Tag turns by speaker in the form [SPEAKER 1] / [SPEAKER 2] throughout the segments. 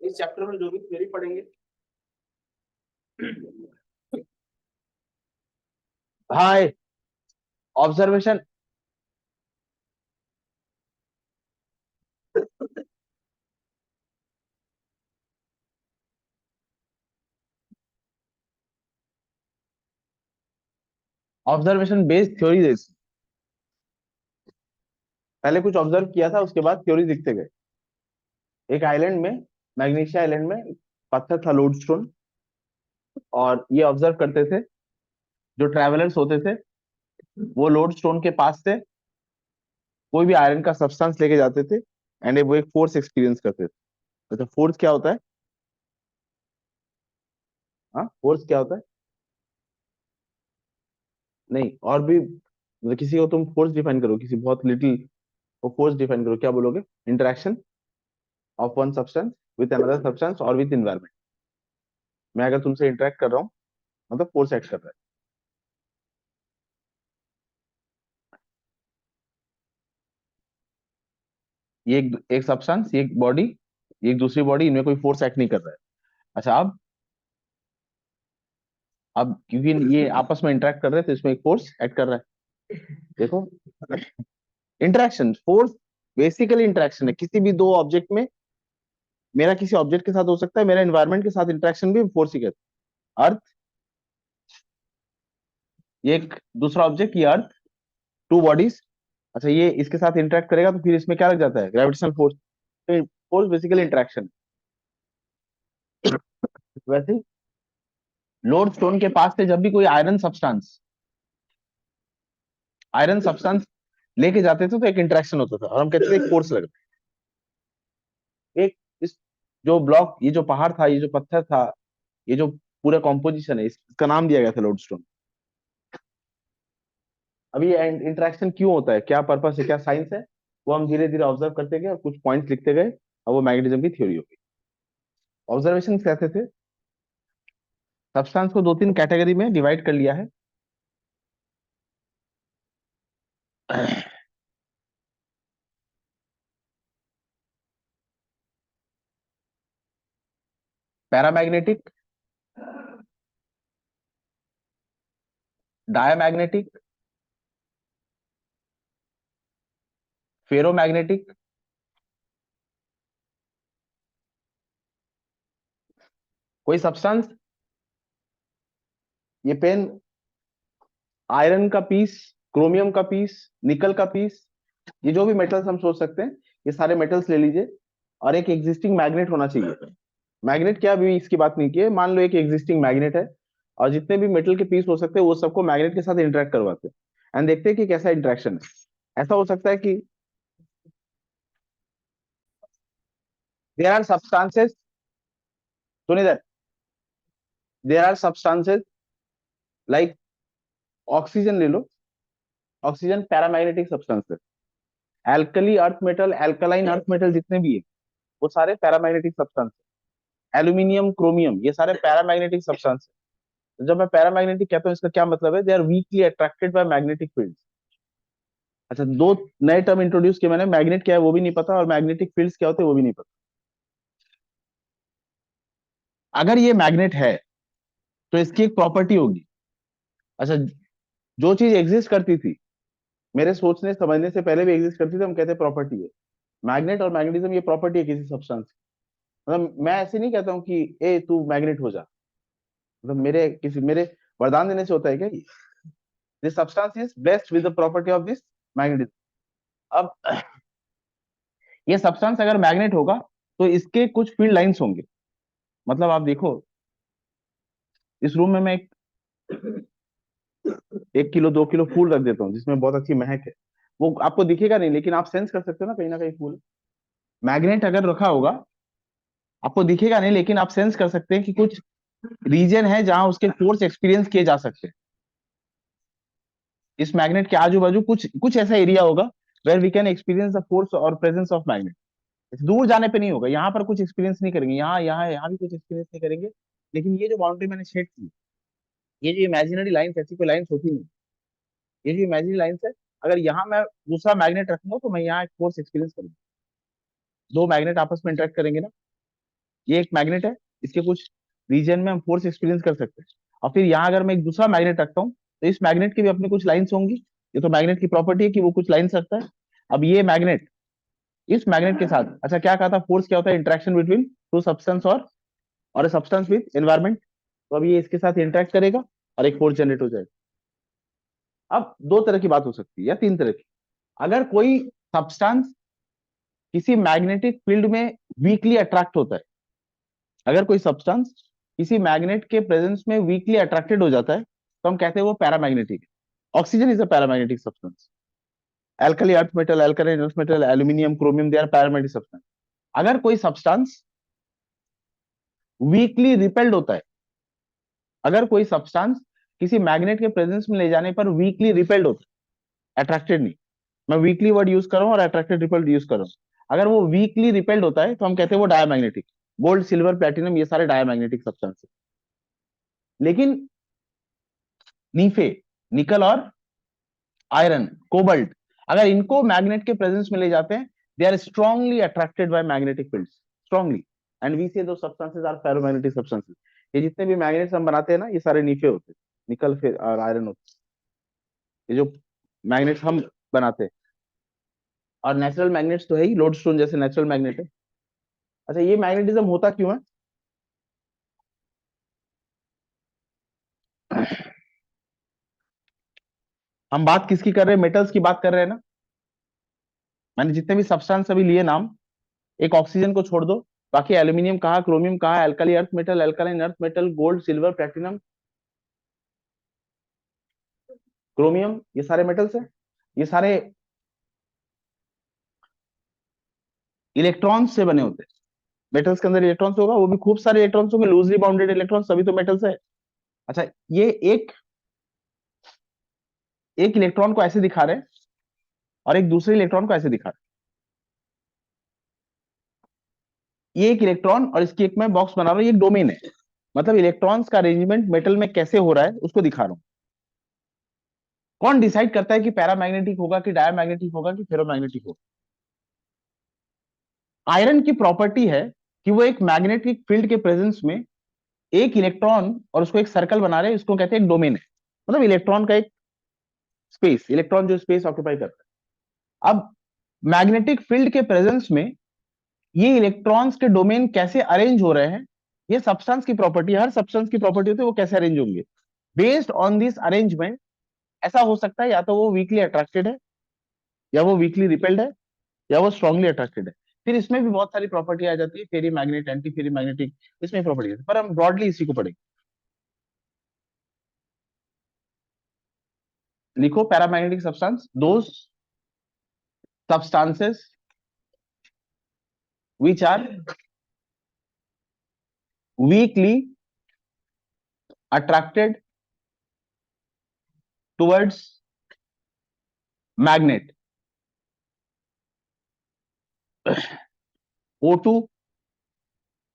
[SPEAKER 1] इस चैप्टर में जो भी थ्योरी पढ़ेंगे, हाय ऑब्जर्वेशन, ऑब्जर्वेशन बेस्ड थ्योरी जैसी। पहले कुछ ऑब्जर्व किया था, उसके बाद थ्योरी दिखते गए। एक आइलैंड में, मैग्नीशिया आइलैंड में पत्थर था, लोडस्टोन, और ये ऑब्जर्व करते थे जो ट्रैवलर्स होते थे, वो लोडस्टोन के पास से कोई भी आयरन का सब्सटेंस लेके जाते थे, एंड वो एक फोर्स एक्सपीरियंस करते थे। तो फोर्स क्या होता है? हाँ, फोर्स क्या होता है? नहीं, और भी मतलब किसी को तुम फोर्स डिफाइन करो, किसी बहुत लिटिल को फोर्स डिफाइन करो, क्या बोलोगे? Interaction of one substance with another substance और विथ इन्वायरमेंट। मैं अगर तुमसे इंटरेक्ट कर रहा हूँ, मतलब फोर्स एक्ट कर रहा है। ये एक सब्सटेंस, ये एक बॉडी, ये एक दूसरी बॉडी, इनमें कोई फोर्स एक्ट नहीं कर रहा है। अच्छा, अब क्योंकि ये आपस में इंटरेक्ट कर रहे हैं, तो इसमें एक फोर्स एक्ट कर रहा है। देखो, इंटरेक्शन फोर्स बेसिकली इंटरेक्शन है किसी भी दो ऑब्जेक्ट में। मेरा किसी ऑब्जेक्ट के साथ हो सकता है, मेरा एनवायरनमेंट के साथ इंटरेक्शन भी फोर्स ही कहते हैं। अर्थ, ये एक दूसरा ऑब्जेक्ट, ये अर्थ, टू बॉडीज। अच्छा, ये इसके साथ इंटरेक्ट करेगा तो फिर इसमें क्या लग जाता है? Gravitational force. Force basically interaction. वैसे लोड स्टोन के पास से जब भी कोई आयरन सब्सटेंस लेके जाते थे, तो एक इंटरेक्शन होता था, और हम कहते थे एक फोर्स लग रहा है। एक इस जो ब्लॉक, ये जो पहाड़ था, ये जो पत्थर था, ये जो पूरा कॉम्पोजिशन है, इसका नाम दिया गया था लोड स्टोन। अभी ये इंटरेक्शन क्यों होता है, क्या पर्पस है, क्या साइंस है, वो हम धीरे धीरे ऑब्जर्व करते गए और कुछ पॉइंट्स लिखते गए, और वो मैग्नेटिज्म की थ्योरी हो गई। ऑब्जर्वेशन कहते थे सब्सटेंस को दो तीन कैटेगरी में डिवाइड कर लिया है। Paramagnetic, diamagnetic, ferromagnetic. कोई सब्सटेंस, ये पेन, आयरन का पीस, क्रोमियम का पीस, निकल का पीस, ये जो भी मेटल्स हम सोच सकते हैं, ये सारे मेटल्स ले लीजिए, और एक एग्जिस्टिंग मैग्नेट होना चाहिए। मैग्नेट क्या, अभी इसकी बात नहीं की है, मान लो एक एग्जिस्टिंग मैग्नेट है, और जितने भी मेटल के पीस हो सकते हैं वो सबको मैग्नेट के साथ इंटरेक्ट करवाते हैं, एंड देखते हैं कि कैसा इंटरेक्शन है। ऐसा हो सकता है कि देर आर सब्सटेंसेस, सुनिए that, there are substances like oxygen ले लो, ऑक्सीजन पैरामैग्नेटिक सब्सटेंस है। Alkali earth metal, alkaline earth metal जितने भी है, वो सारे पैरामैग्नेटिक सब्सटेंस है। एल्यूमिनियम, क्रोमियम, ये सारे पैरामैग्नेटिक सब्सटेंस है। तो जब मैं पैरामैग्नेटिक कहता हूँ, इसका क्या मतलब है? They are weakly attracted by magnetic field. अच्छा, दो नए टर्म इंट्रोड्यूस किए मैंने, मैग्नेट क्या है वो भी नहीं पता, और मैग्नेटिक फील्ड्स क्या होते हैं वो भी नहीं पता। अगर ये मैग्नेट है तो इसकी एक प्रॉपर्टी होगी। अच्छा, जो चीज एग्जिस्ट करती थी मेरे सोचने समझने से पहले भी एग्जिस्ट करती थी, हम कहते हैं प्रॉपर्टी है। मैग्नेट और मैग्नेटिज्म, ये प्रॉपर्टी है किसी सब्सटेंस की। मतलब मैं ऐसे नहीं कहता हूँ कि ए तू मैग्नेट हो जा, मतलब मेरे वरदान देने से होता है क्या? This substance is blessed with the property of this magnetism. अब ये सब्सटेंस अगर मैग्नेट होगा तो इसके कुछ फील्ड लाइंस होंगे। मतलब आप देखो, इस रूम में मैं 1 किलो 2 किलो फूल रख देता हूँ जिसमें बहुत अच्छी महक है, वो आपको दिखेगा नहीं, लेकिन आप सेंस कर सकते हो ना कहीं फूल। मैग्नेट अगर रखा होगा, आपको दिखेगा नहीं, लेकिन आप सेंस कर सकते हैं कि कुछ रीजन है जहां उसके फोर्स एक्सपीरियंस किए जा सकते हैं। इस मैग्नेट के आजू बाजू कुछ कुछ ऐसा एरिया होगा where we can experience the force और प्रेजेंस ऑफ मैग्नेट। दूर जाने पे नहीं होगा, यहाँ पर कुछ एक्सपीरियंस नहीं करेंगे, यहाँ भी कुछ एक्सपीरियंस नहीं करेंगे। लेकिन ये जो बाउंड्री मैंने सेट की, ये जो इमेजिनरी लाइंस, ऐसी कोई लाइंस होती नहीं, ये जो इमेजिनरी लाइंस है, अगर यहाँ मैं दूसरा मैग्नेट रखूंगा तो मैं यहाँ एक फोर्स एक्सपीरियंस करूंगा। दो मैग्नेट आपस में इंटरेक्ट करेंगे ना, ये एक मैग्नेट है, इसके कुछ रीजन में हम फोर्स एक्सपीरियंस कर सकते हैं। और फिर यहाँ अगर मैं एक दूसरा मैग्नेट रखता हूँ, तो इस मैग्नेट की भी अपनी कुछ लाइंस होंगी। ये तो मैग्नेट की प्रॉपर्टी है कि वो कुछ लाइंस रखता है। अब ये मैग्नेट इस मैग्नेट के साथ, अच्छा क्या कहा था, फोर्स क्या होता है, इंटरेक्शन बिटवीन टू सब्सटेंस और सब्सटेंस विद एनवायरमेंट। तो अब ये इसके साथ इंटरेक्ट करेगा और एक फोर्स जनरेट हो जाएगा। अब दो तरह की बात हो सकती है या तीन तरह की। अगर कोई सब्सटेंस किसी मैग्नेटिक फील्ड में वीकली अट्रैक्ट होता है, अगर कोई सब्सटेंस किसी मैग्नेट के प्रेजेंस में वीकली अट्रैक्टेड हो जाता है, तो हम कहते हैं वो पैरामैग्नेटिक है। Oxygen is a paramagnetic substance, alkali earth metal, alkaline earth metal, aluminium, chromium, they are paramagnetic substance. अगर कोई सब्सटेंस वीकली रिपेल्ड होता है, अगर कोई सब्सटेंस किसी मैग्नेट के प्रेजेंस में ले जाने पर वीकली रिपेल्ड होता है, अट्रैक्टेड नहीं, मैं वीकली वर्ड यूज कर रहा हूं और अट्रैक्टेड रिपेल्ड यूज कर रहा हूं, अगर वो वीकली रिपेल्ड होता है तो हम कहते हैं वो डायमैग्नेटिक। गोल्ड, सिल्वर, प्लेटिनम, ये सारे डायमैग्नेटिक सब्सटेंस है। लेकिन नीफे, निकल और आयरन, कोबल्ट, अगर इनको मैग्नेट के प्रेजेंस में ले जाते हैं, they are strongly attracted by magnetic fields, strongly, and we say दो सब्सटेंसेस आर फेरोमैग्नेटिक सब्सटेंसेस। ये जितने भी मैग्नेट्स हम बनाते हैं ना, ये सारे नीफे होते हैं, निकल फिर और आयरन होते हैं, ये जो मैग्नेट्स हम बनाते हैं। और नेचुरल मैग्नेट्स तो है ही, लोडस्टोन जैसे नेचुरल मैग्नेट है। अच्छा, ये मैग्नेटिज्म होता क्यों है? हम बात किसकी कर रहे हैं, मेटल्स की बात कर रहे हैं ना। मैंने जितने भी सब्सटेंस अभी लिए नाम, एक ऑक्सीजन को छोड़ दो, बाकी एल्यूमिनियम कहा, क्रोमियम कहा, alkali earth metal, alkaline earth metal, gold, silver, platinum, chromium, ये सारे मेटल्स हैं। ये सारे इलेक्ट्रॉन्स से बने होते हैं। मेटल्स के अंदर इलेक्ट्रॉन्स होगा, वो भी खूब सारे इलेक्ट्रॉन्स होंगे, लूजली बाउंडेड इलेक्ट्रॉन्स, सभी तो मेटल्स है। अच्छा, ये एक एक इलेक्ट्रॉन को ऐसे दिखा रहे हैं और एक दूसरे इलेक्ट्रॉन को ऐसे दिखा रहे हैं। ये एक इलेक्ट्रॉन और इसकी एक मैं बॉक्स बना रहा हूँ, ये एक डोमेन है। मतलब इलेक्ट्रॉन्स का अरेंजमेंट मेटल में कैसे हो रहा है उसको दिखा रहा हूँ। कौन डिसाइड करता है कि पैरामैग्नेटिक होगा कि डायमैग्नेटिक होगा कि फेरोमैग्नेटिक होगा? आयरन की प्रॉपर्टी है कि वो एक मैग्नेटिक फील्ड के प्रेजेंस में एक इलेक्ट्रॉन और उसको एक सर्कल बना रहे हैं, इसको कहते हैं एक डोमेन है। मतलब इलेक्ट्रॉन का एक स्पेस, इलेक्ट्रॉन जो स्पेस ऑक्यूपाई करता है। अब मैग्नेटिक फील्ड के प्रेजेंस में ये इलेक्ट्रॉन्स के डोमेन कैसे अरेंज हो रहे हैं, ये सब्सटेंस की प्रॉपर्टी, हर सब्सटेंस की प्रॉपर्टी होती है, वो कैसे अरेंज होंगे। बेस्ड ऑन दिस अरेंजमेंट, ऐसा हो सकता है या तो वो वीकली अट्रैक्टेड है, या वो वीकली रिपेल्ड है, या वो स्ट्रांगली अट्रैक्टेड है। फिर इसमें भी बहुत सारी प्रॉपर्टी आ जाती है, फेरी मैग्नेट, एंटी फेरी मैग्नेटिक, इसमें प्रॉपर्टी है, पर हम ब्रॉडली इसी को पढ़ेंगे। लिखो, paramagnetic substance, those substances which are weakly attracted towards magnet. O2,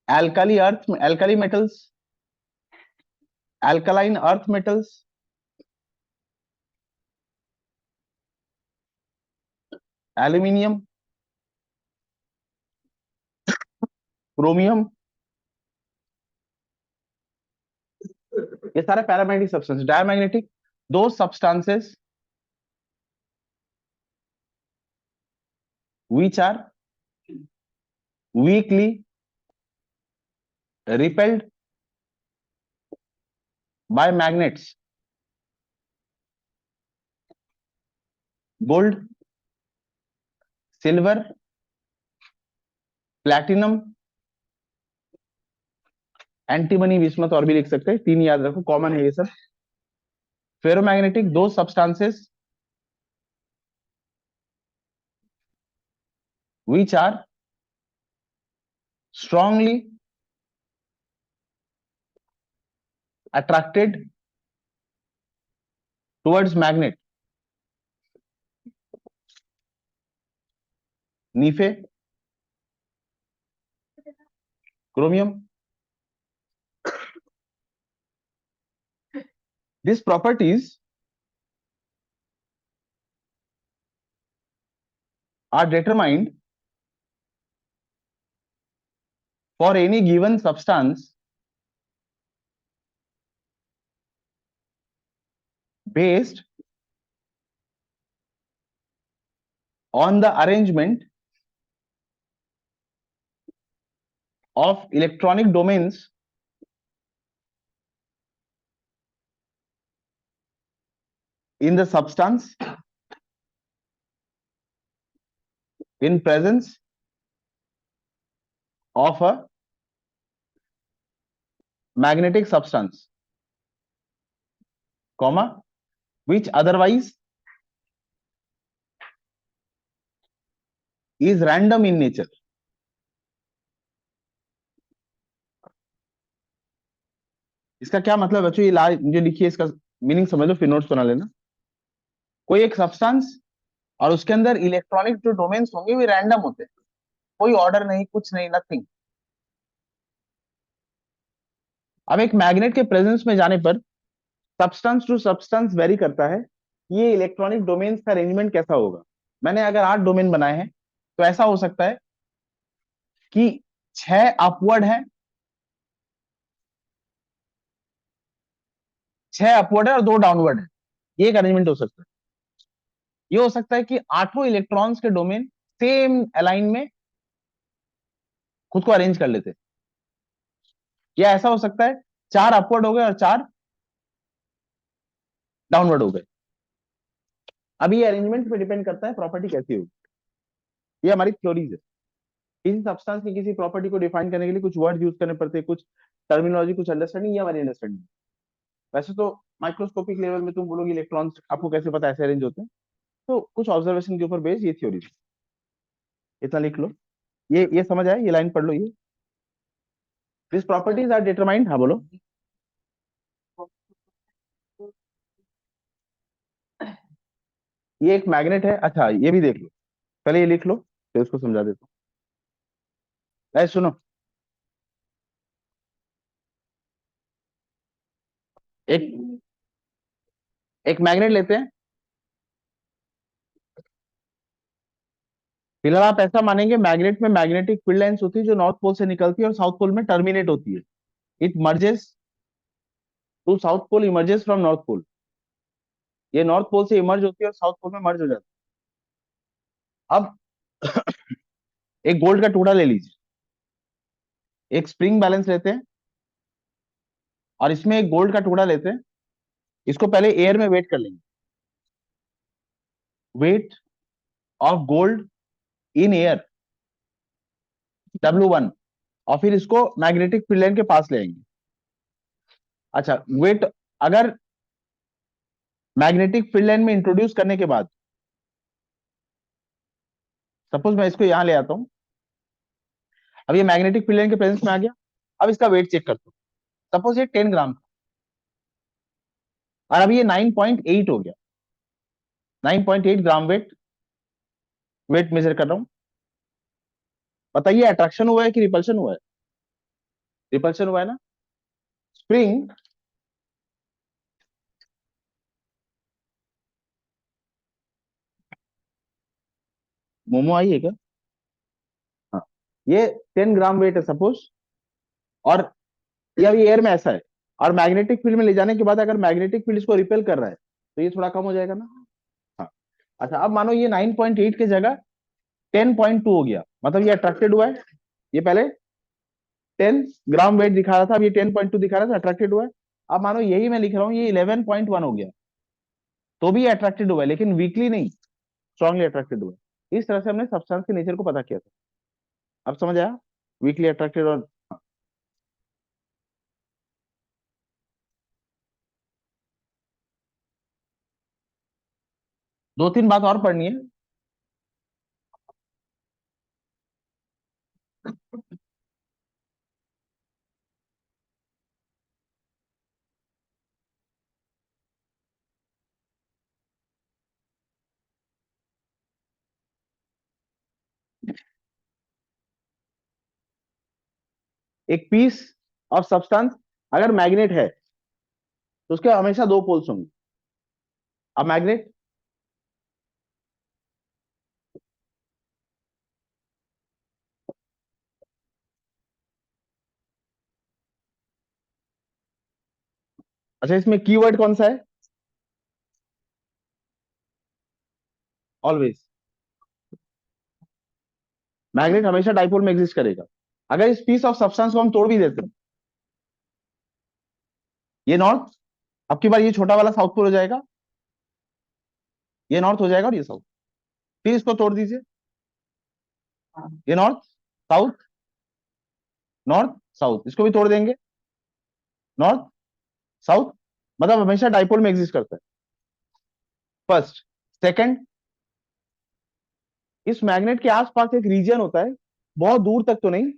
[SPEAKER 1] alkali metals, alkaline earth metals, aluminium, chromium, ये सारे पैरामैग्नेटिक सब्सटेंस। डायमैग्नेटिक, दो substances which are weakly repelled by magnets. Gold, silver, platinum, antimony, bismuth, और भी लिख सकते हैं, तीन याद रखो, कॉमन है ये सब। फेरोमैग्नेटिक, दो substances which are strongly attracted towards magnet. नीफे, chromium. These properties are determined for any given substance based on the arrangement of electronic domains in the substance in presence of a magnetic substance, comma, which otherwise is random in nature. इसका क्या मतलब बच्चों, ये ला जो लिखिए इसका meaning समझ लो, फिर नोट्स बना लेना। कोई एक सब्सटेंस और उसके अंदर इलेक्ट्रॉनिक जो डोमेन्स होंगे वे रैंडम होते हैं, कोई ऑर्डर नहीं, कुछ नहीं, नथिंग। अब एक मैग्नेट के प्रेजेंस में जाने पर सब्सटेंस टू सब्सटेंस वेरी करता है, ये इलेक्ट्रॉनिक डोमेन्स का अरेंजमेंट कैसा होगा। मैंने अगर 8 डोमेन बनाए हैं तो ऐसा हो सकता है कि 6 अपवर्ड है, 6 अपवर्ड है और 2 डाउनवर्ड है, ये एक अरेंजमेंट हो सकता है। ये हो सकता है कि 8 इलेक्ट्रॉन्स के डोमेन सेम अलाइन में खुद को अरेंज कर लेते, या ऐसा हो सकता है 4 अपवर्ड हो गए और 4 डाउनवर्ड हो गए। अब ये अरेंजमेंट पे डिपेंड करता है प्रॉपर्टी कैसी होगी। ये हमारी थ्योरीज है। किसी सब्सटेंस की किसी प्रॉपर्टी को डिफाइन करने के लिए कुछ वर्ड यूज करने पड़ते हैं, कुछ टर्मिनोलॉजी, कुछ अंडरस्टैंडिंग, ये हमारी अंडरस्टैंडिंग। वैसे तो माइक्रोस्कोपिक लेवल में तुम बोलोगे इलेक्ट्रॉन्स आपको कैसे पता ऐसे अरेंज होते हैं, तो कुछ ऑब्जर्वेशन के ऊपर बेस्ड ये थ्योरी। इतना लिख लो, ये समझ आया, ये लाइन पढ़ लो। ये दिस प्रॉपर्टीज आर डिटरमाइंड, हाँ बोलो। ये एक मैग्नेट है, अच्छा ये भी देख लो, पहले ये लिख लो फिर उसको समझा देता हूँ। ऐसे सुनो, एक एक मैग्नेट लेते हैं। फिलहाल आप ऐसा मानेंगे मैग्नेट में मैग्नेटिक फील्ड लाइंस होती है जो नॉर्थ पोल से निकलती है और साउथ पोल में टर्मिनेट होती है। It merges to south pole, emerges from north pole. ये नॉर्थ पोल से इमर्ज होती है और साउथ पोल में मर्ज हो जाती है। अब एक गोल्ड का टुकड़ा ले लीजिए, एक स्प्रिंग बैलेंस लेते हैं और इसमें एक गोल्ड का टुकड़ा लेते हैं। इसको पहले एयर में वेट कर लेंगे, weight of gold in air W1, और फिर इसको मैग्नेटिक फील्ड लाइन के पास ले आएंगे। अच्छा वेट, अगर मैग्नेटिक फील्ड लाइन में इंट्रोड्यूस करने के बाद, सपोज मैं इसको यहां ले आता हूं, अब ये मैग्नेटिक फील्ड लाइन के प्रेजेंस में आ गया। अब इसका वेट चेक करता हूं, सपोज ये 10 ग्राम था और अब ये 9.8 हो गया, 9.8 ग्राम वेट, वेट मेजर कर रहा हूं। बताइए अट्रैक्शन हुआ है कि रिपल्शन हुआ है? रिपल्शन हुआ है ना। स्प्रिंग, मोमो आई है क्या? हाँ, ये 10 ग्राम वेट है सपोज, और ये अभी एयर में ऐसा है, और मैग्नेटिक फील्ड में ले जाने के बाद अगर मैग्नेटिक फील्ड इसको रिपेल कर रहा है तो ये थोड़ा कम हो जाएगा ना। हाँ। अच्छा अब मानो ये 9.8 की जगह 10.2 हो गया, मतलब ये अट्रैक्टेड हुआ है। ये पहले 10 ग्राम वेट दिखा रहा था, अब ये 10.2 दिखा रहा था, अट्रैक्टेड हुआ है। अब मानो यही मैं लिख रहा हूँ ये 11.1 हो गया, तो भी अट्रैक्टेड हुआ है, लेकिन वीकली नहीं, स्ट्रांगली अट्रैक्टेड हुआ है। इस तरह से हमने सब्सटेंस के नेचर को पता किया था। अब समझ आया, वीकली अट्रैक्टेड और। दो तीन बात और पढ़नी है। एक पीस ऑफ सब्सटेंस अगर मैग्नेट है तो उसके हमेशा दो पोल्स होंगे। अब मैग्नेट, अच्छा इसमें कीवर्ड कौन सा है? ऑलवेज। मैग्नेट हमेशा डाइपोल में एग्जिस्ट करेगा। अगर इस पीस ऑफ सब्सटेंस को हम तोड़ भी देते हैं, ये नॉर्थ, अब की बार ये छोटा वाला साउथ पोल हो जाएगा, ये नॉर्थ हो जाएगा और ये साउथ। फिर इसको तोड़ दीजिए, ये नॉर्थ साउथ, नॉर्थ साउथ, इसको भी तोड़ देंगे, नॉर्थ साउथ, मतलब हमेशा डाइपोल में एग्जिस्ट करता है। फर्स्ट। सेकंड, इस मैग्नेट के आसपास एक रीजन होता है, बहुत दूर तक तो नहीं,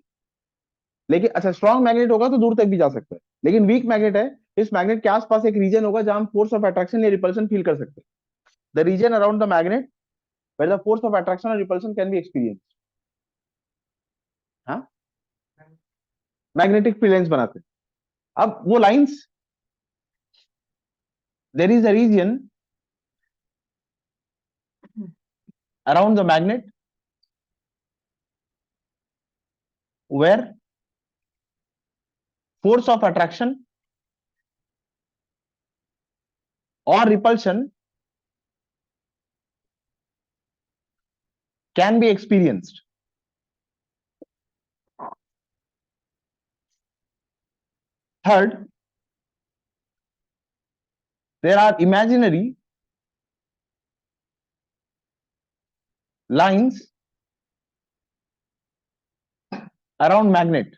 [SPEAKER 1] लेकिन अच्छा स्ट्रॉन्ग मैग्नेट होगा तो दूर तक भी जा सकता है, लेकिन वीक मैग्नेट है, इस मैग्नेट के आसपास एक रीजन होगा जहां हम फोर्स ऑफ अट्रैक्शन या रिपल्शन फील कर सकते हैं। The region around the magnet where the force of attraction और रिपल्शन कैन बी एक्सपीरियंस। हाँ, मैग्नेटिक फील्ड लाइंस बनाते हैं। अब वो lines, there is a region around the magnet where force of attraction और repulsion can be experienced. Third, there are imaginary lines around magnet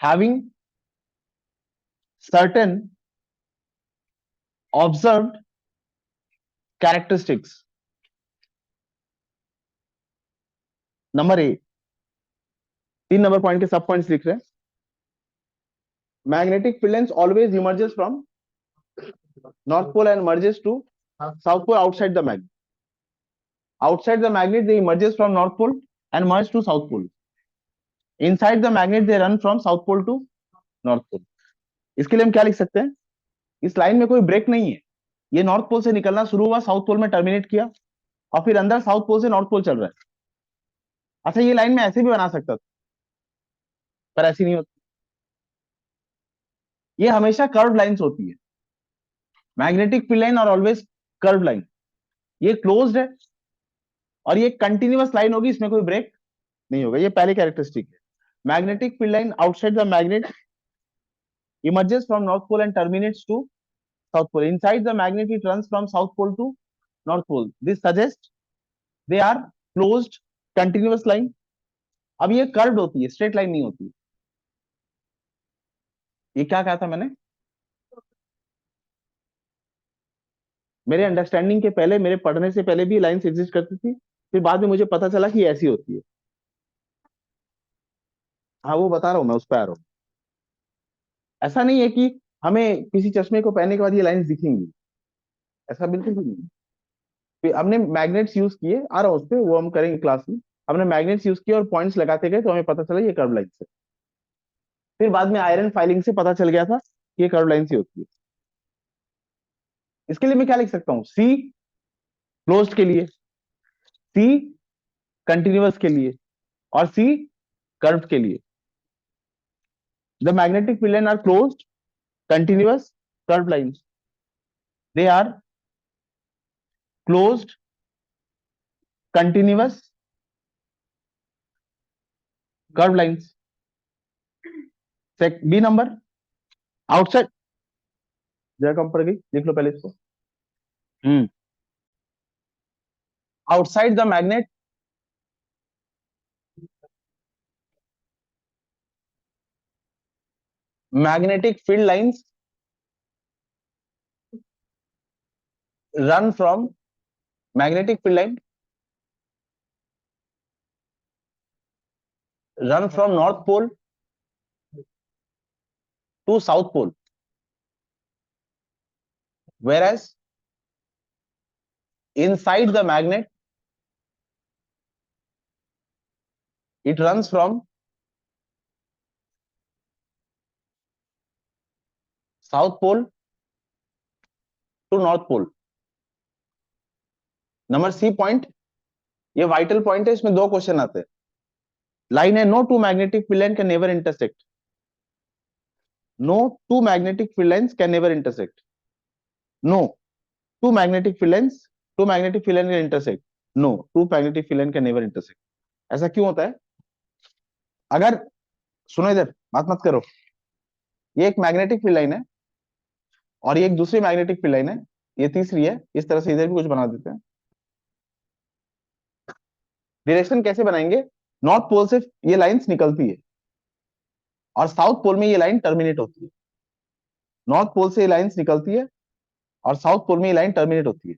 [SPEAKER 1] having certain observed characteristics. Number A, 3 number point के सब points लिख रहे हैं। Magnetic field lines always emerges from north pole and merges to south pole outside the magnet. Outside the magnet, they emerges from North Pole and merge to South Pole. Inside the magnet, they run from South Pole to North Pole. इसके लिए हम क्या लिख सकते हैं? इस line में कोई ब्रेक नहीं है, ये नॉर्थ पोल से निकलना शुरू हुआ, साउथ पोल में टर्मिनेट किया, और फिर अंदर साउथ पोल से नॉर्थ पोल चल रहा है। अच्छा ये लाइन में ऐसे भी बना सकता था, पर ऐसी नहीं होती, ये हमेशा कर्व लाइंस होती है। मैग्नेटिक फील्ड लाइन और ऑलवेज कर्व लाइन, ये क्लोज्ड है और ये कंटिन्यूअस लाइन होगी, इसमें कोई ब्रेक नहीं होगा, ये पहली कैरेक्टरिस्टिक है। Magnetic field line outside the magnet emerges from north pole and terminates to south pole. Inside the magnet, it runs from south pole to north pole. This suggests they are closed continuous line. अब ये curved होती है, straight line नहीं होती। ये क्या कहा था मैंने? मेरे अंडरस्टैंडिंग के पहले, मेरे पढ़ने से पहले भी लाइंस एग्जिस्ट करती थी, फिर बाद में मुझे पता चला कि ऐसी होती है। हाँ वो बता रहा हूँ मैं, उस पर आ रहा हूँ। ऐसा नहीं है कि हमें किसी चश्मे को पहनने के बाद ये लाइंस दिखेंगी, ऐसा बिल्कुल भी नहीं। फिर हमने मैग्नेट्स यूज किए, आ रहा हूँ उस पर, वो हम करेंगे क्लास में। हमने मैग्नेट्स यूज किए और पॉइंट्स लगाते गए तो हमें पता चला ये कर्व लाइन है। फिर बाद में आयरन फाइलिंग से पता चल गया था कि ये कर्व लाइन सी होती है। इसके लिए मैं क्या लिख सकता हूँ? सी क्लोज्ड के लिए, सी कंटिन्यूअस के लिए, और सी कर्व्ड के लिए। The magnetic field line are closed continuous curved lines, they are closed continuous curved lines. B number, outside, जगह कम पड़ गई, लिख लो पहले इसको। Outside the magnet magnetic field lines run from magnetic field line run from north pole to south pole, whereas inside the magnet it runs from south pole to north pole. Number C point, ये vital point है, इसमें दो question आते हैं। Line है, no two magnetic field line can never intersect. No two magnetic field lines can never intersect. No two magnetic field lines, two magnetic field line can intersect. No two magnetic field line can never intersect. ऐसा क्यों होता है? अगर, सुनो इधर, बात मत करो। ये एक मैग्नेटिक फील्ड लाइन है और ये एक दूसरी मैग्नेटिक फील्ड लाइन है, ये तीसरी है। इस तरह से इधर भी कुछ बना देते हैं। डायरेक्शन कैसे बनाएंगे? नॉर्थ पोल से ये लाइंस निकलती है और साउथ पोल में ये लाइन टर्मिनेट होती है। नॉर्थ पोल से ये लाइंस निकलती है और साउथ पोल में ये लाइन टर्मिनेट होती है।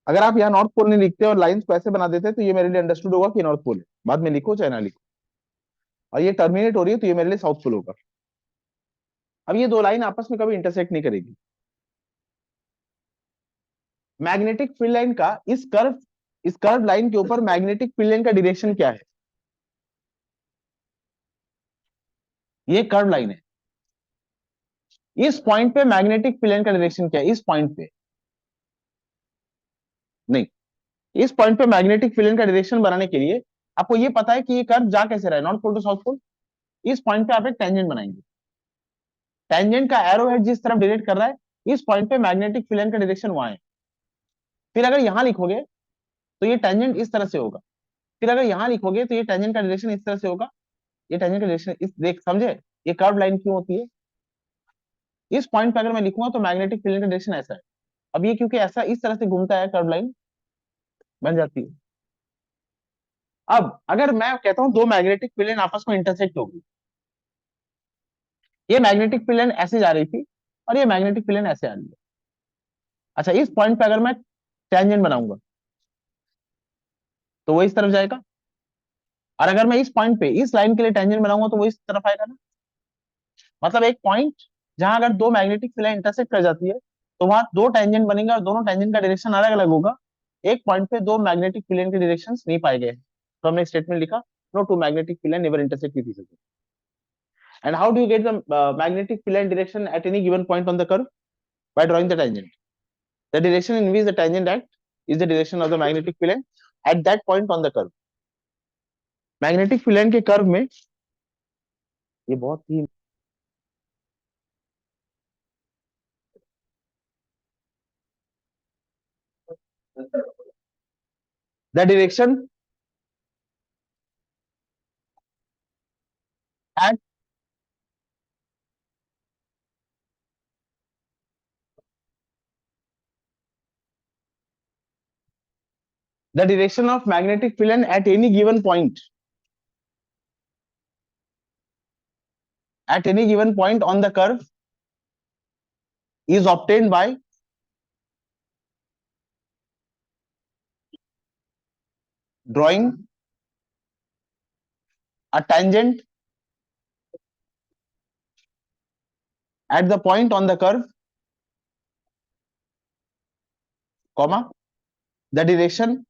[SPEAKER 1] अगर आप यहाँ नॉर्थ पोल नहीं लिखते और लाइंस को ऐसे बना देते तो ये मेरे लिए अंडरस्टूड होगा कि नॉर्थ पोल है, बाद में लिखो चाहे ना लिखो। और ये टर्मिनेट हो रही है तो ये मेरे लिए साउथ पोल होगा। अब ये दो लाइन आपस में कभी इंटरसेक्ट नहीं करेगी। मैग्नेटिक फील्ड लाइन का इस कर्व लाइन के ऊपर मैग्नेटिक फील्ड लाइन का डायरेक्शन क्या है? ये कर्व लाइन है, इस पॉइंट पे मैग्नेटिक फील्ड लाइन का डायरेक्शन क्या है? इस पॉइंट पे नहीं, इस पॉइंट पे मैग्नेटिक फील्ड लाइन का डायरेक्शन बनाने के लिए आपको ये पता है कि ये कर्व जा कैसे रहा है, north pole to south pole. इस पॉइंट पे आप एक टेंजेंट बनाएंगे। टेंजेंट का एरो हेड जिस तरफ डायरेक्ट कर रहा है, इस पॉइंट पे मैग्नेटिक फील्ड लाइन का डायरेक्शन वहां है। फिर अगर यहां लिखोगे तो ये टेंजेंट इस तरह से होगा। फिर अगर यहां लिखोगे तो ये टेंजेंट का डायरेक्शन इस तरह से होगा। ये टेंजेंट का डायरेक्शन इस, देख समझे ये कर्व लाइन क्यों होती है? इस पॉइंट पे अगर मैं लिखूंगा तो मैग्नेटिक फील्ड का डायरेक्शन ऐसा है। अब ये क्योंकि ऐसा इस तरह से घूमता है, कर्व लाइन बन जाती है। अब अगर मैं कहता हूं दो मैग्नेटिक फील्ड आपस में इंटरसेक्ट होगी, ये मैग्नेटिक फील्ड ऐसे जा रही थी और ये मैग्नेटिक फील्ड ऐसे आ रही है। अच्छा, इस पॉइंट पे अगर मैं टेंजेंट बनाऊंगा तो वो इस तरफ जाएगा, और अगर मैं इस पॉइंट पे इस लाइन के लिए टेंजेंट बनाऊंगा तो वो इस तरफ आएगा ना। मतलब एक पॉइंट जहां अगर दो मैग्नेटिक फील्ड इंटरसेक्ट कर जाती है तो वहां दो टेंजेंट बनेंगे और दोनों टेंजेंट का डायरेक्शन अलग अलग होगा। एक पॉइंट पे दो मैग्नेटिक फील्ड के डायरेक्शन नहीं पाए गए, तो हमने स्टेटमेंट लिखा, no two magnetic field never intersect with each other. And how do you get the magnetic field direction at any given point on the curve? By drawing the tangent. The direction in which the tangent act is the direction of the magnetic field at that point on the curve। Magnetic field के curve में ये बहुत ही, the direction at the direction of magnetic field at any given point, at any given point on the curve is obtained by drawing a tangent at the point on the curve, comma, the direction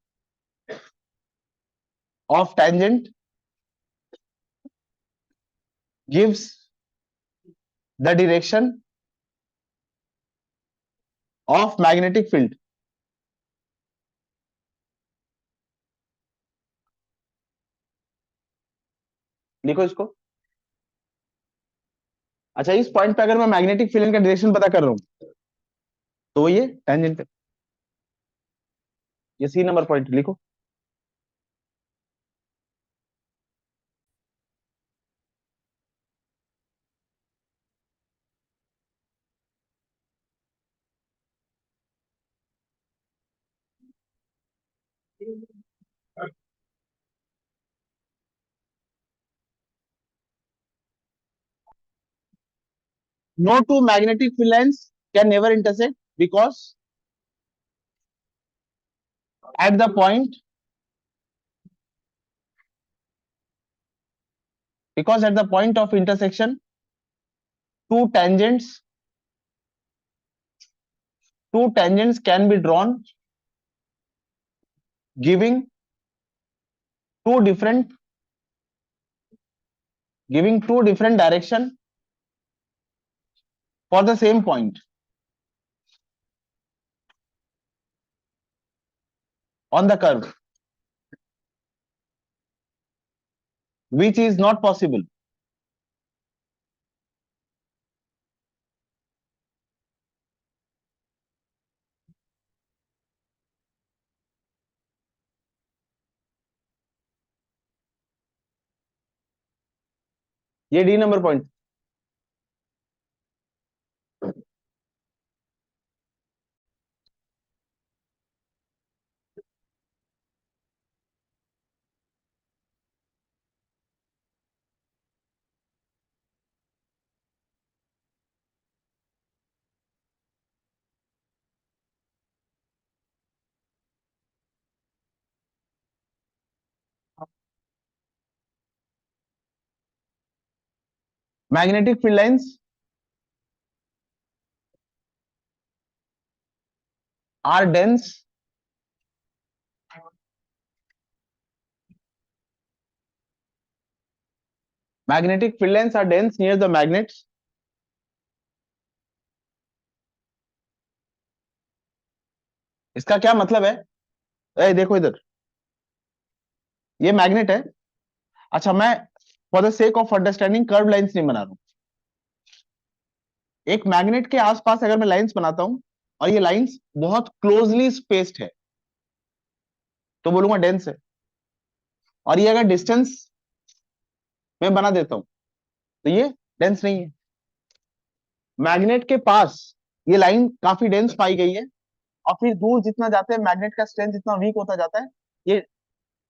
[SPEAKER 1] of tangent gives the direction of magnetic field। लिखो इसको। अच्छा, इस point पे अगर मैं magnetic field का direction पता कर रहा हूं तो ये टेंजेंट है। ये सी नंबर पॉइंट लिखो। No two magnetic field lines can never intersect at the point because at the point of intersection two tangents can be drawn giving two different direction for the same point on the curve which is not possible. ये D number point. Magnetic field lines are dense magnetic field lines are dense near the magnets. इसका क्या मतलब है? देखो इधर, ये magnet है। अच्छा, मैं for the sake of understanding curve lines नहीं बना रहा हूं। एक मैग्नेट के आसपास अगर मैं लाइंस बनाता हूं और ये लाइंस बहुत क्लोजली स्पेस्ड है तो बोलूंगा डेंस है। और ये अगर डिस्टेंस में बना देता हूं तो ये डेंस नहीं है। मैग्नेट के पास ये लाइन काफी डेंस पाई गई है, और फिर दूर जितना जाते हैं मैग्नेट का स्ट्रेंथ जितना वीक होता जाता है, ये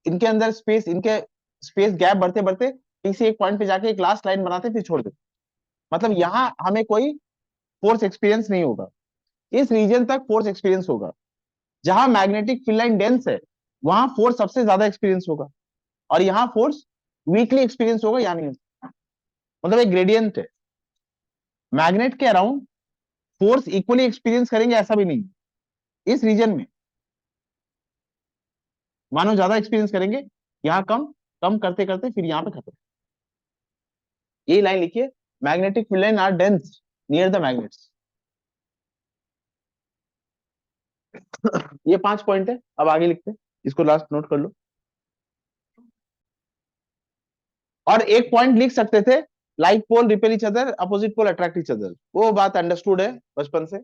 [SPEAKER 1] इनके अंदर स्पेस, इनके स्पेस गैप बढ़ते बढ़ते किसी एक पॉइंट पे जाके एक लास्ट लाइन बनाते फिर छोड़ देते। मतलब यहां हमें कोई फोर्स एक्सपीरियंस नहीं होगा, इस रीजन तक फोर्स एक्सपीरियंस होगा। जहां मैग्नेटिक फील्ड लाइन डेंस है वहां फोर्स सबसे ज्यादा एक्सपीरियंस होगा, और यहाँ फोर्स वीकली एक्सपीरियंस होगा, यानी मतलब एक ग्रेडियंट है। मैग्नेट के अराउंड फोर्स इक्वली एक्सपीरियंस करेंगे ऐसा भी नहीं। इस रीजन में मानो ज्यादा एक्सपीरियंस करेंगे, यहाँ कम, कम करते करते फिर यहाँ पे खत्म। ये लाइन लिखिए, magnetic field line are dense near the magnets. ये 5 पॉइंट है, अब आगे लिखते हैं, इसको लास्ट नोट कर लो। और एक पॉइंट लिख सकते थे, like pole repel each other, opposite pole attract each other, वो बात अंडरस्टूड है बचपन से,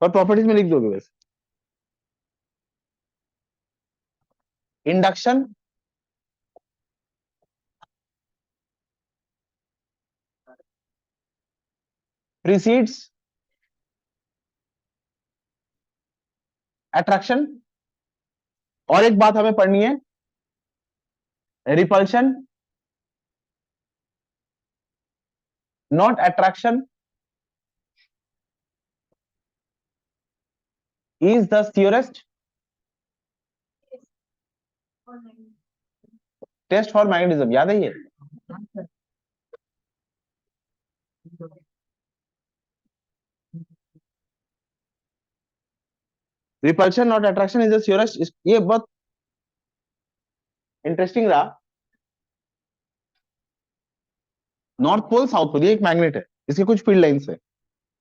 [SPEAKER 1] और प्रॉपर्टीज में लिख दोगे वैसे। Induction precedes attraction. और एक बात हमें पढ़नी है, repulsion not attraction is the surest test for magnetism. याद है ये? Repulsion not attraction is the surest, ये बहुत इंटरेस्टिंग रहा। नॉर्थ पोल साउथ पोल, ये एक मैग्नेट है, इसके कुछ फील्ड लाइंस है,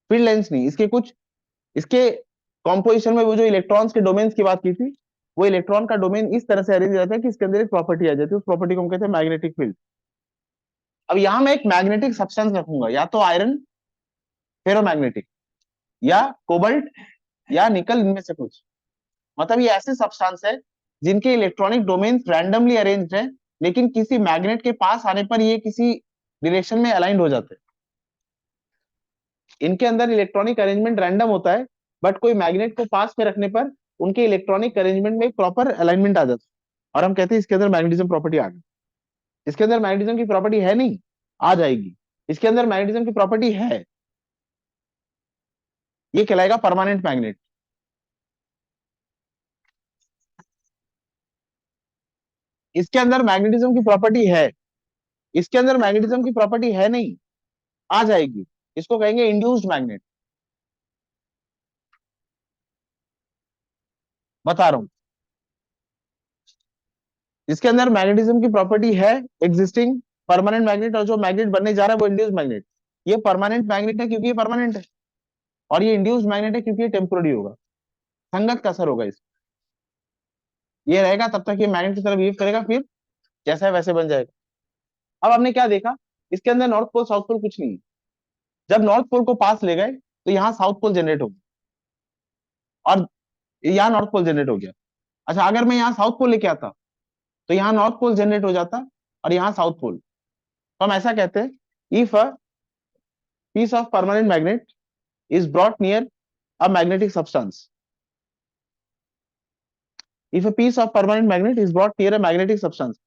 [SPEAKER 1] फील्ड लाइंस नहीं, इसके कुछ, इसके कॉम्पोजिशन में वो जो इलेक्ट्रॉन्स के डोमेन्स की बात की थी, वो इलेक्ट्रॉन का डोमेन इस तरह से अरेंज रहता है कि इसके अंदर एक प्रॉपर्टी आ जाती है, उस प्रॉपर्टी को हम कहते हैं मैग्नेटिक फील्ड। अब यहां मैं एक मैग्नेटिक सब्सटेंस रखूंगा, या तो आयरन, फेरोमैग्नेटिक, या कोबल्ट, या निकल, इनमें से कुछ। मतलब ये ऐसे सब्सटेंस है जिनके इलेक्ट्रॉनिक डोमेन्स रैंडमली अरेंज्ड हैं, लेकिन किसी मैग्नेट के पास आने पर ये किसी डायरेक्शन में अलाइंड हो जाते हैं। इनके अंदर इलेक्ट्रॉनिक अरेंजमेंट रैंडम होता है, बट कोई मैग्नेट को पास में रखने पर उनके इलेक्ट्रॉनिक अरेंजमेंट में एक प्रॉपर अलाइनमेंट आ जाता है, और हम कहते हैं इसके अंदर मैग्नेटिज्म प्रॉपर्टी आ गई। इसके अंदर मैग्नेटिज्म की प्रॉपर्टी है नहीं, आ जाएगी। इसके अंदर मैग्नेटिज्म की प्रॉपर्टी है, ये कहलाएगा परमानेंट मैग्नेट। इसके अंदर मैग्नेटिज्म की प्रॉपर्टी है, इसके अंदर मैग्नेटिज्म की प्रॉपर्टी है नहीं, आ जाएगी, इसको कहेंगे इंड्यूस्ड मैग्नेट। बता रहा हूं, इसके अंदर मैग्नेटिज्म की प्रॉपर्टी है, एग्जिस्टिंग परमानेंट मैग्नेट, और जो मैग्नेट बनने जा रहा है वो इंड्यूस्ड मैग्नेट। ये परमानेंट मैग्नेट है क्योंकि ये परमानेंट है, और ये इंड्यूस्ड मैग्नेट है क्योंकि ये टेम्पोररी होगा। संगत का असर होगा इस, ये रहेगा तब तक ये मैग्नेट की तरफ बिहेव करेगा, फिर जैसा है वैसे बन जाएगा। अब हमने क्या देखा, इसके अंदर नॉर्थ पोल साउथ पोल कुछ नहीं है। जब नॉर्थ पोल को पास ले गए तो यहाँ साउथ पोल जनरेट हो गया, और यहाँ नॉर्थ पोल जनरेट हो गया। अच्छा, अगर मैं यहाँ साउथ पोल लेके आता तो यहाँ नॉर्थ पोल जनरेट हो जाता, और यहाँ साउथ पोल। तो हम ऐसा कहते हैं, if a piece of permanent magnet is brought near a magnetic substance, if a piece of permanent magnet is brought near a magnetic substance.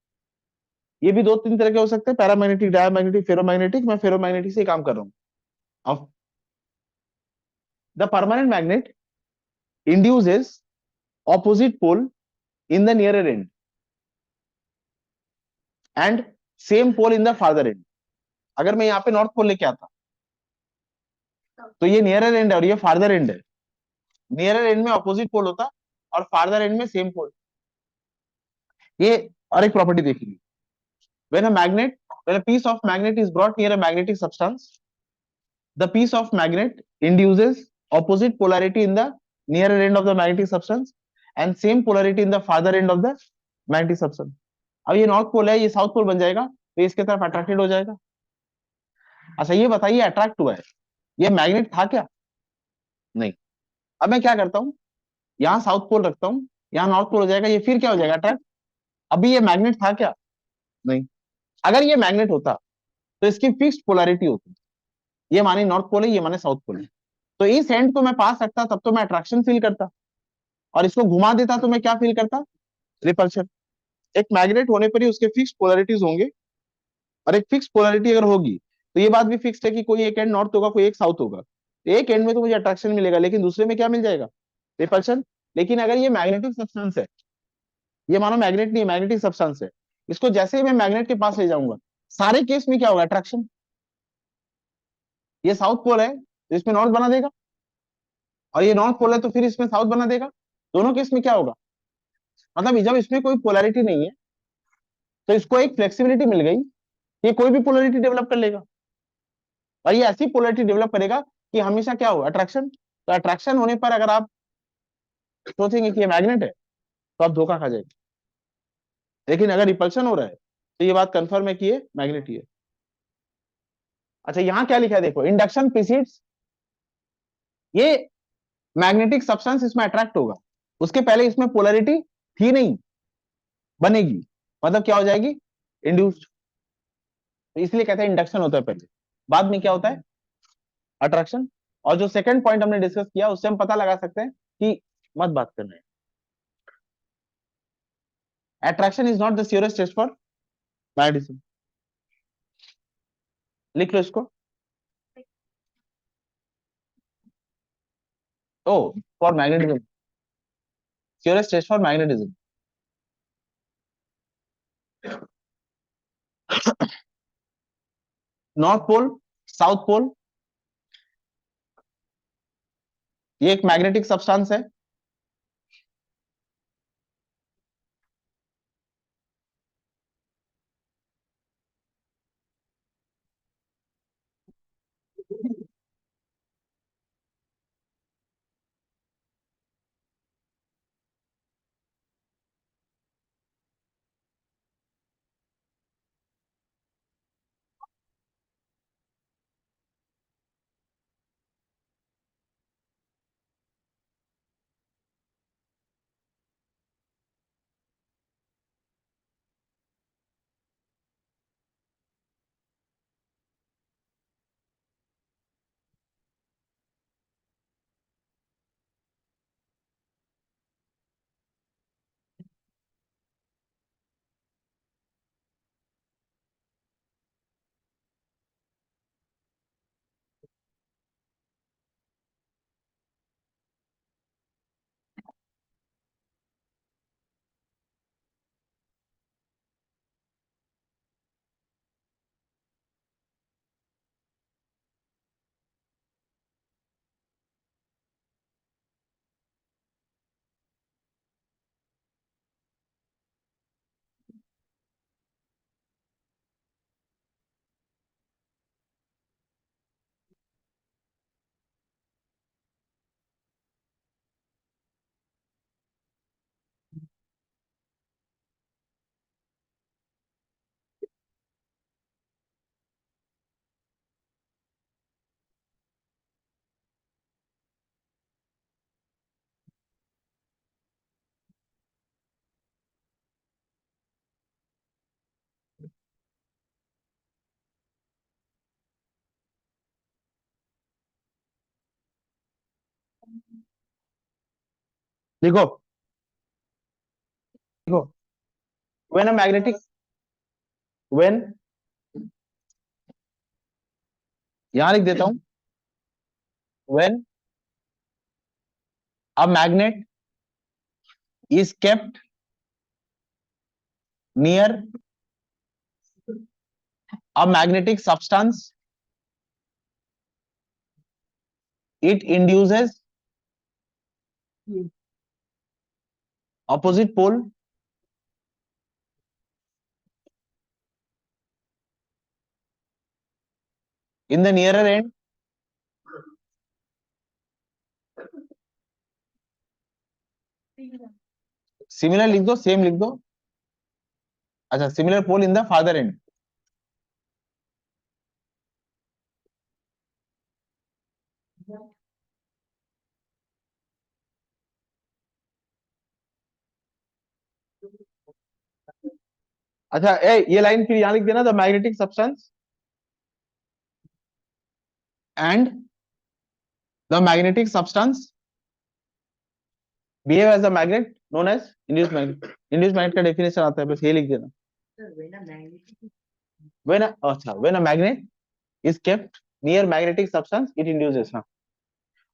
[SPEAKER 1] ये भी दो तीन तरह के हो सकते हैं, पैरामैग्नेटिक, डायमैग्नेटिक, फेरोमैग्नेटिक। मैं फेरोमैग्नेटिक से ही काम कर रहा हूँ। अब the permanent magnet induces opposite pole in the nearer end and same pole in the farther end। अगर मैं यहाँ पे नॉर्थ पोल लेके आता तो ये नियरर एंड है और ये फार्दर एंड है। नियरर एंड में ऑपोजिट पोल होता, और फार्दर एंड में सेम पोल। ये और एक प्रॉपर्टी देखिए, when a magnet when a piece of magnet is brought near a magnetic substance, the piece of magnet induces opposite polarity in the nearer end of the magnetic substance and same polarity in the farther end of the magnetic substance। अब ये north पोल है, ये south pole बन जाएगा, तो इसके तरफ attracted हो जाएगा। अच्छा, ये बताइए अट्रैक्ट हुआ है, ये मैग्नेट था क्या? नहीं। अब मैं क्या करता हूँ, यहाँ साउथ पोल रखता हूँ, यहाँ नॉर्थ पोल हो जाएगा, ये फिर क्या हो जाएगा, अट्रैक्ट। अभी ये मैग्नेट था क्या? नहीं। अगर ये मैग्नेट होता तो इसकी फिक्स्ड पोलैरिटी होती, ये माने नॉर्थ पोल है, ये माने साउथ पोल है। तो इस एंड को मैं पास रखता तब तो मैं अट्रैक्शन फील करता, और इसको घुमा देता तो मैं क्या फील करता, रिपल्शन। एक मैग्नेट होने पर ही उसके फिक्स्ड पोलैरिटीज होंगे, और एक फिक्स पोलैरिटी अगर होगी तो ये बात भी फिक्स है कि कोई एक एंड नॉर्थ होगा, कोई एक साउथ होगा। तो एक एंड में तो मुझे अट्रैक्शन मिलेगा, लेकिन दूसरे में क्या मिल जाएगा, रिपल्शन। लेकिन अगर ये मैग्नेटिक सब्सटेंस है, ये मानो मैग्नेट नहीं, मैग्नेटिक सब्सटेंस है, इसको जैसे ही मैं मैग्नेट के पास ले जाऊंगा, सारे केस में क्या होगा, अट्रैक्शन। ये साउथ पोल है तो इसमें नॉर्थ बना देगा, और ये नॉर्थ पोल है तो फिर इसमें साउथ बना देगा। दोनों केस में क्या होगा, मतलब जब इसमें कोई पोलैरिटी नहीं है तो इसको एक फ्लेक्सिबिलिटी मिल गई, ये कोई भी पोलैरिटी डेवलप कर लेगा, और ये ऐसी पोलैरिटी डेवलप करेगा कि हमेशा क्या होगा, अट्रैक्शन। तो अट्रैक्शन होने पर अगर आप सोचेंगे कि ये मैग्नेट है तो आप धोखा खा जाएंगे, लेकिन अगर रिपल्शन हो रहा है तो ये बात कंफर्म है कि ये मैग्नेट ही है। अच्छा, यहां क्या लिखा है देखो, इंडक्शन प्रीसीड्स, ये मैग्नेटिक सब्सटेंस इसमें अट्रैक्ट होगा, उसके पहले इसमें पोलैरिटी थी नहीं, बनेगी, मतलब क्या हो जाएगी, इंड्यूस्ड। तो इसलिए कहते हैं इंडक्शन होता है पहले, बाद में क्या होता है, अट्रैक्शन। और जो सेकंड पॉइंट हमने डिस्कस किया उससे हम पता लगा सकते हैं कि मत बात करना है, attraction is not the surest test for magnetism. लिख लो इसको, ओ, for magnetism, surest test for magnetism. North pole, south pole, ये एक मैग्नेटिक सब्सटेंस है, देखो देखो, व्हेन अ मैग्नेटिक, व्हेन, यहां लिख देता हूं, when a magnet is kept near a magnetic substance, it induces opposite pole in the nearer end. Similar लिख दो, सेम लिख दो। अच्छा, similar pole in the farther end. अच्छा, ये लाइन फिर यहां लिख देना, the magnetic substance and the magnetic substance behave as a magnet known as induced magnet. Induced magnet का डेफिनेशन आता है, बस ये लिख देना। When a magnet is kept near magnetic substance it induces. हाँ,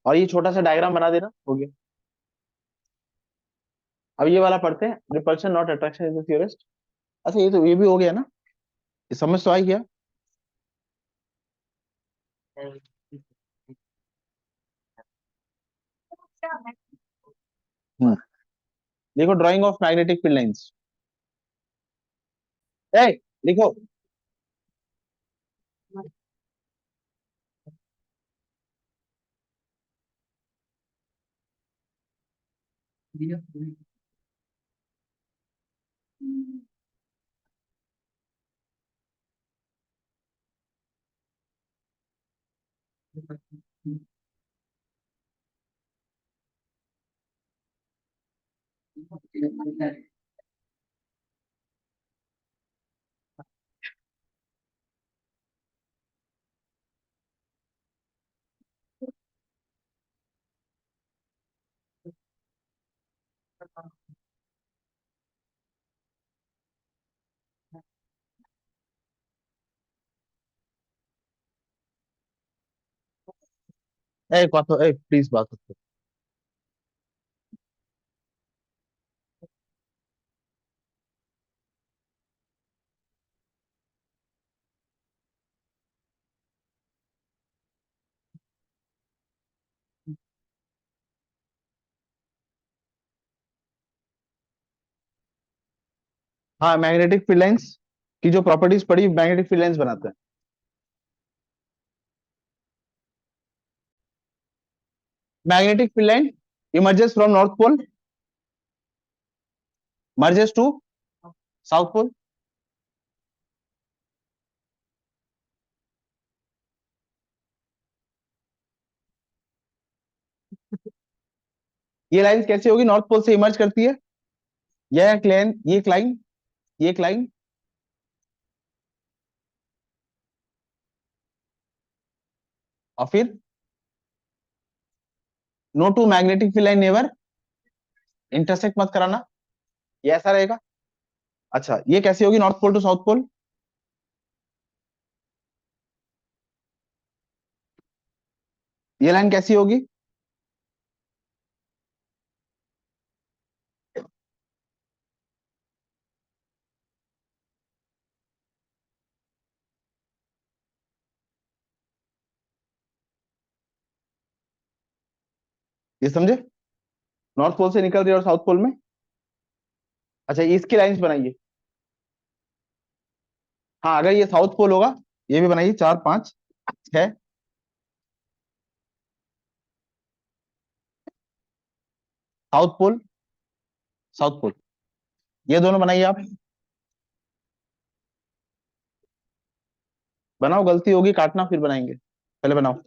[SPEAKER 1] और ये छोटा सा डायग्राम बना देना, हो गया। अब ये वाला पढ़ते हैं, repulsion not attraction is the surest. अच्छा, ये भी हो गया ना, ये समझ तो आई गया। हम्म, देखो drawing of magnetic field lines. ए, लिखो। ए कत, ए प्लीज बात करते। हाँ, मैग्नेटिक फील्ड लाइंस की जो प्रॉपर्टीज पड़ी, मैग्नेटिक फील्ड लाइंस बनाते हैं। Magnetic field line emerges from north pole, merges to south pole. ये लाइन कैसे होगी, नॉर्थ पोल से इमर्ज करती है। यह एक लाइन, ये एक लाइन, ये एक लाइन, और फिर no two magnetic field line never intersect, मत कराना, ये ऐसा रहेगा। अच्छा, ये कैसे होगी north pole to south pole. ये लाइन कैसी होगी, ये समझे, नॉर्थ पोल से निकल रही है और साउथ पोल में। अच्छा, इसकी लाइंस बनाइए। हाँ, अगर ये साउथ पोल होगा, ये भी बनाइए, 4 5 6। साउथ पोल, साउथ पोल, ये दोनों बनाइए आप। बनाओ, गलती होगी काटना, फिर बनाएंगे, पहले बनाओ।